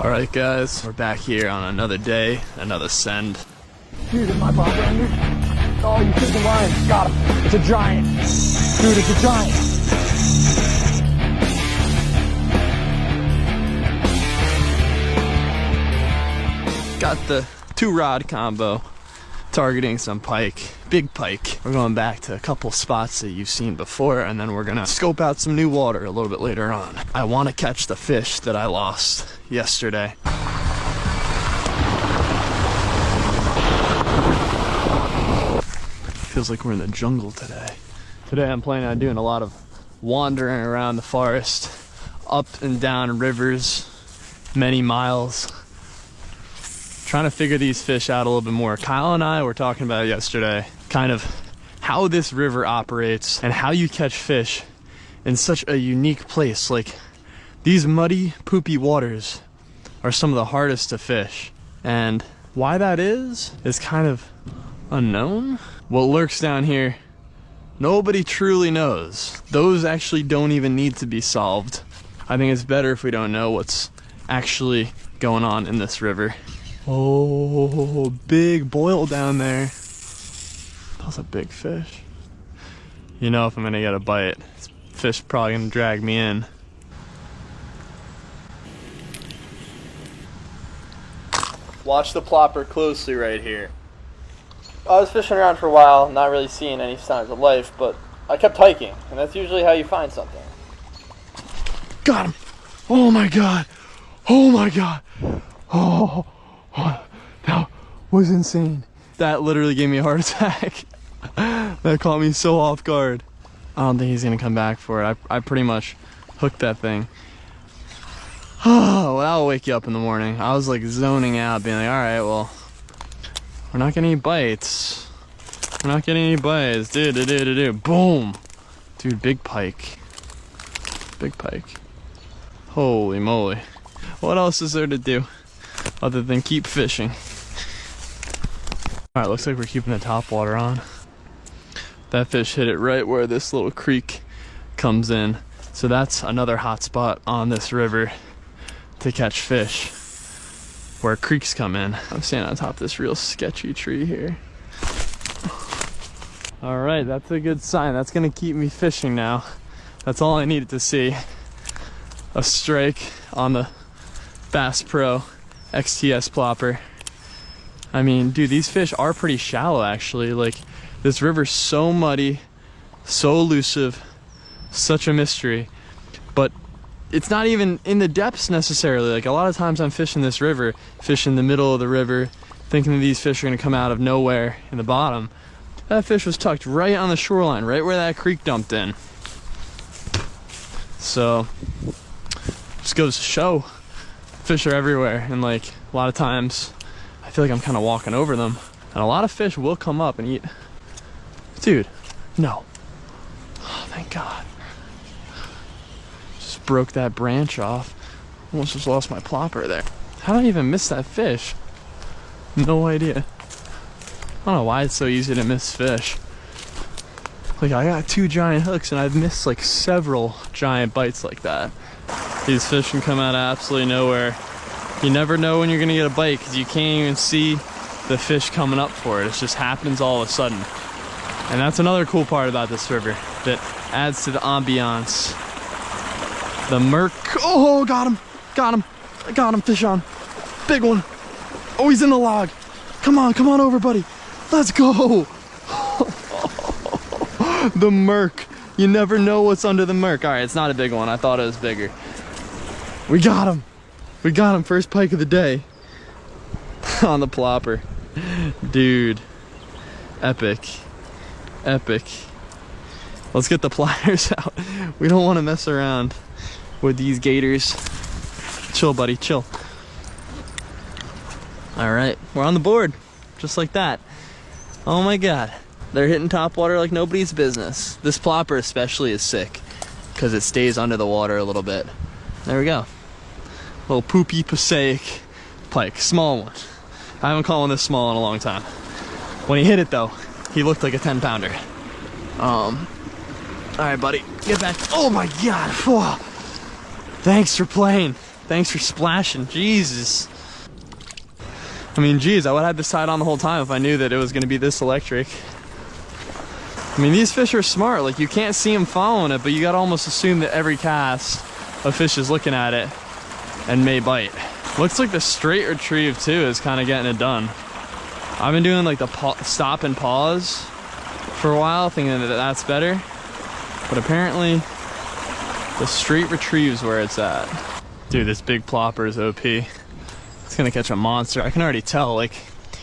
All right, guys, we're back here on another day, another send. Dude, is my bobber under? Oh, you took the line. Got him. It's a giant. Dude, it's a giant. Got the 2-rod combo, targeting some pike, big pike. We're going back to a couple spots that you've seen before, and then we're gonna scope out some new water a little bit later on. I want to catch the fish that I lost yesterday. Feels like we're in the jungle today. Today I'm planning on doing a lot of wandering around the forest, up and down rivers, many miles, trying to figure these fish out a little bit more. Kyle and I were talking about it yesterday, kind of how this river operates and how you catch fish in such a unique place. Like, these muddy, poopy waters are some of the hardest to fish, and why that is kind of unknown. What lurks down here, nobody truly knows. Those actually don't even need to be solved. I think it's better if we don't know what's actually going on in this river. Oh, big boil down there. That's a big fish. You know, if I'm gonna get a bite, this fish probably gonna drag me in. Watch the plopper closely right here. I was fishing around for a while, not really seeing any signs of life, but I kept hiking, and that's usually how you find something. Got him! Oh my god! Oh my god! Oh, that was insane. That literally gave me a heart attack. That caught me so off guard. I don't think he's gonna come back for it. I pretty much hooked that thing. Oh, well, that'll wake you up in the morning. I was like zoning out, being like, alright, well, we're not getting any bites. We're not getting any bites. Boom! Dude, big pike. Big pike. Holy moly. What else is there to do other than keep fishing? Alright, looks like we're keeping the top water on. That fish hit it right where this little creek comes in. So that's another hot spot on this river to catch fish, where creeks come in. I'm standing on top of this real sketchy tree here. All right, that's a good sign. That's gonna keep me fishing now. That's all I needed to see. A strike on the Bass Pro XTS plopper. I mean, dude, these fish are pretty shallow actually. Like, this river's so muddy, so elusive, such a mystery, but it's not even in the depths necessarily. Like, a lot of times I'm fishing this river, fishing in the middle of the river, thinking that these fish are gonna come out of nowhere in the bottom. That fish was tucked right on the shoreline, right where that creek dumped in. So, just goes to show, fish are everywhere, and like, a lot of times, I feel like I'm kind of walking over them, and a lot of fish will come up and eat. Dude, no. Oh, thank God. Just broke that branch off. Almost just lost my plopper there. How did I even miss that fish? No idea. I don't know why it's so easy to miss fish. Like, I got 2 giant hooks and I've missed like several giant bites like that. These fish can come out of absolutely nowhere. You never know when you're gonna get a bite because you can't even see the fish coming up for it. It just happens all of a sudden. And that's another cool part about this river that adds to the ambiance. The murk. Oh, got him. Got him. I got him. Fish on. Big one. Oh, he's in the log. Come on over, buddy. Let's go. The murk. You never know what's under the murk. All right, it's not a big one. I thought it was bigger. We got him. We got him. First pike of the day. On the plopper. Dude. Epic. Epic. Let's get the pliers out. We don't want to mess around with these gators. Chill, buddy, chill. All right, we're on the board, just like that. Oh my God, they're hitting top water like nobody's business. This plopper especially is sick because it stays under the water a little bit. There we go. Little poopy Passaic pike, small one. I haven't caught one this small in a long time. When he hit it though, he looked like a 10-pounder. All right, buddy, get back. Oh my God. Whoa. Thanks for playing. Thanks for splashing. Jesus. I mean, geez, I would have had this side on the whole time if I knew that it was going to be this electric. I mean, these fish are smart. Like, you can't see them following it, but you gotta almost assume that every cast a fish is looking at it and may bite. Looks like the straight retrieve too is kind of getting it done. I've been doing like the stop and pause for a while, thinking that that's better, but apparently the straight retrieve's where it's at. Dude, this big plopper is OP. It's gonna catch a monster. I can already tell, like,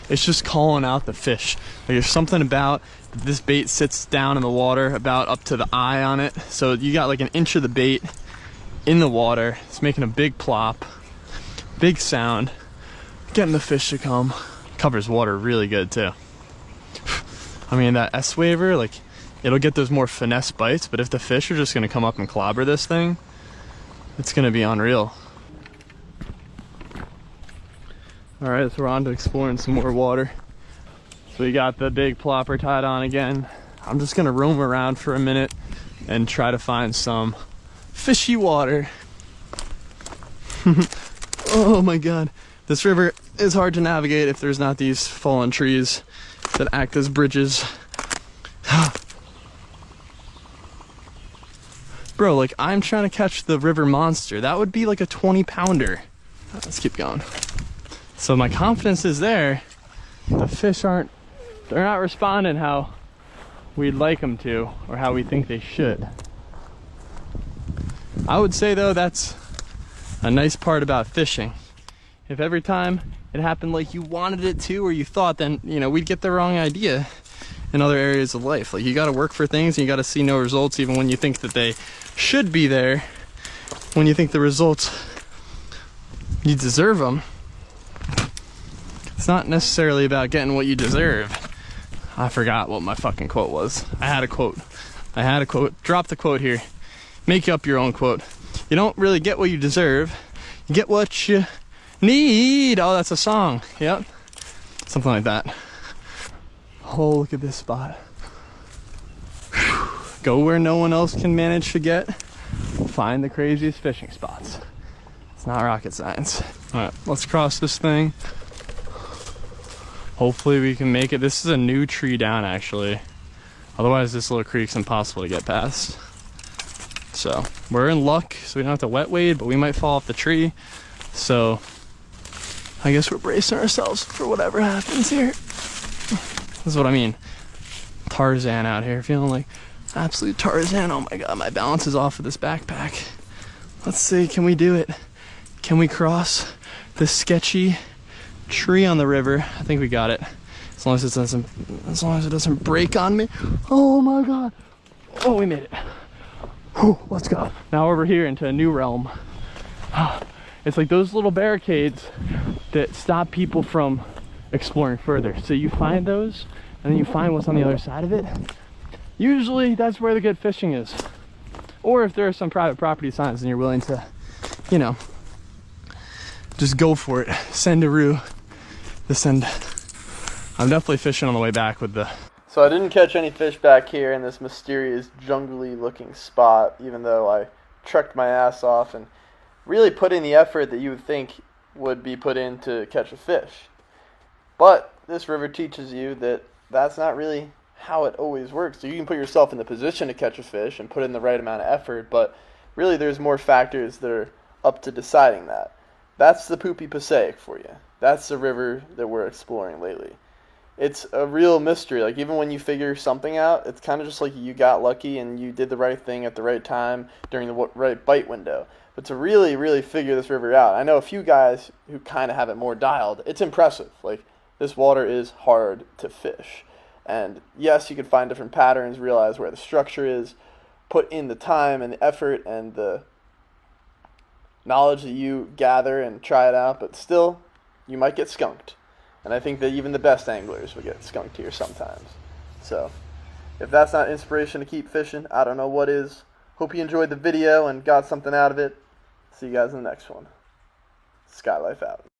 it's just calling out the fish. Like, there's something about this bait sits down in the water about up to the eye on it. So you got like an inch of the bait in the water. It's making a big plop, big sound, getting the fish to come. Covers water really good too. I mean, that S-waver, like, it'll get those more finesse bites, but if the fish are just gonna come up and clobber this thing, it's gonna be unreal. All right, so we're on to exploring some more water. So we got the big plopper tied on again. I'm just gonna roam around for a minute and try to find some fishy water. Oh my God. This river is hard to navigate if there's not these fallen trees that act as bridges. Bro, like, I'm trying to catch the river monster. That would be like a 20-pounder. Let's keep going. So my confidence is there. The fish they're not responding how we'd like them to, or how we think they should. I would say though, that's a nice part about fishing. If every time it happened like you wanted it to, or you thought, then, you know, we'd get the wrong idea in other areas of life. Like, you gotta work for things and you gotta see no results even when you think that they should be there. When you think the results, you deserve them. It's not necessarily about getting what you deserve. I forgot what my fucking quote was. I had a quote. Drop the quote here. Make up your own quote. You don't really get what you deserve. You get what you need. Oh, that's a song. Yep. Something like that. Oh, look at this spot. Whew. Go where no one else can manage to get. Find the craziest fishing spots. It's not rocket science. All right, let's cross this thing. Hopefully we can make it. This is a new tree down, actually. Otherwise, this little creek's impossible to get past. So we're in luck, so we don't have to wet wade, but we might fall off the tree. So I guess we're bracing ourselves for whatever happens here. This is what I mean. Tarzan out here, feeling like absolute Tarzan. Oh my God, my balance is off of this backpack. Let's see, can we do it? Can we cross this sketchy tree on the river? I think we got it. As long as it doesn't break on me. Oh my God. Oh, we made it. Whew, let's go. Now over here into a new realm. It's like those little barricades that stop people from exploring further. So you find those, and then you find what's on the other side of it. Usually that's where the good fishing is. Or if there are some private property signs and you're willing to, you know, just go for it. Send-a-roo. I'm definitely fishing on the way back with the... So I didn't catch any fish back here in this mysterious jungly looking spot, even though I trekked my ass off and really put in the effort that you would think would be put in to catch a fish. But this river teaches you that that's not really how it always works. So you can put yourself in the position to catch a fish and put in the right amount of effort, but really there's more factors that are up to deciding that. That's the Poopy Passaic for you. That's the river that we're exploring lately. It's a real mystery. Like, even when you figure something out, it's kind of just like you got lucky and you did the right thing at the right time during the right bite window. But to really, really figure this river out, I know a few guys who kind of have it more dialed. It's impressive. Like, this water is hard to fish. And yes, you can find different patterns, realize where the structure is, put in the time and the effort and the knowledge that you gather and try it out, but still, you might get skunked. And I think that even the best anglers will get skunked here sometimes. So, if that's not inspiration to keep fishing, I don't know what is. Hope you enjoyed the video and got something out of it. See you guys in the next one. Skylife out.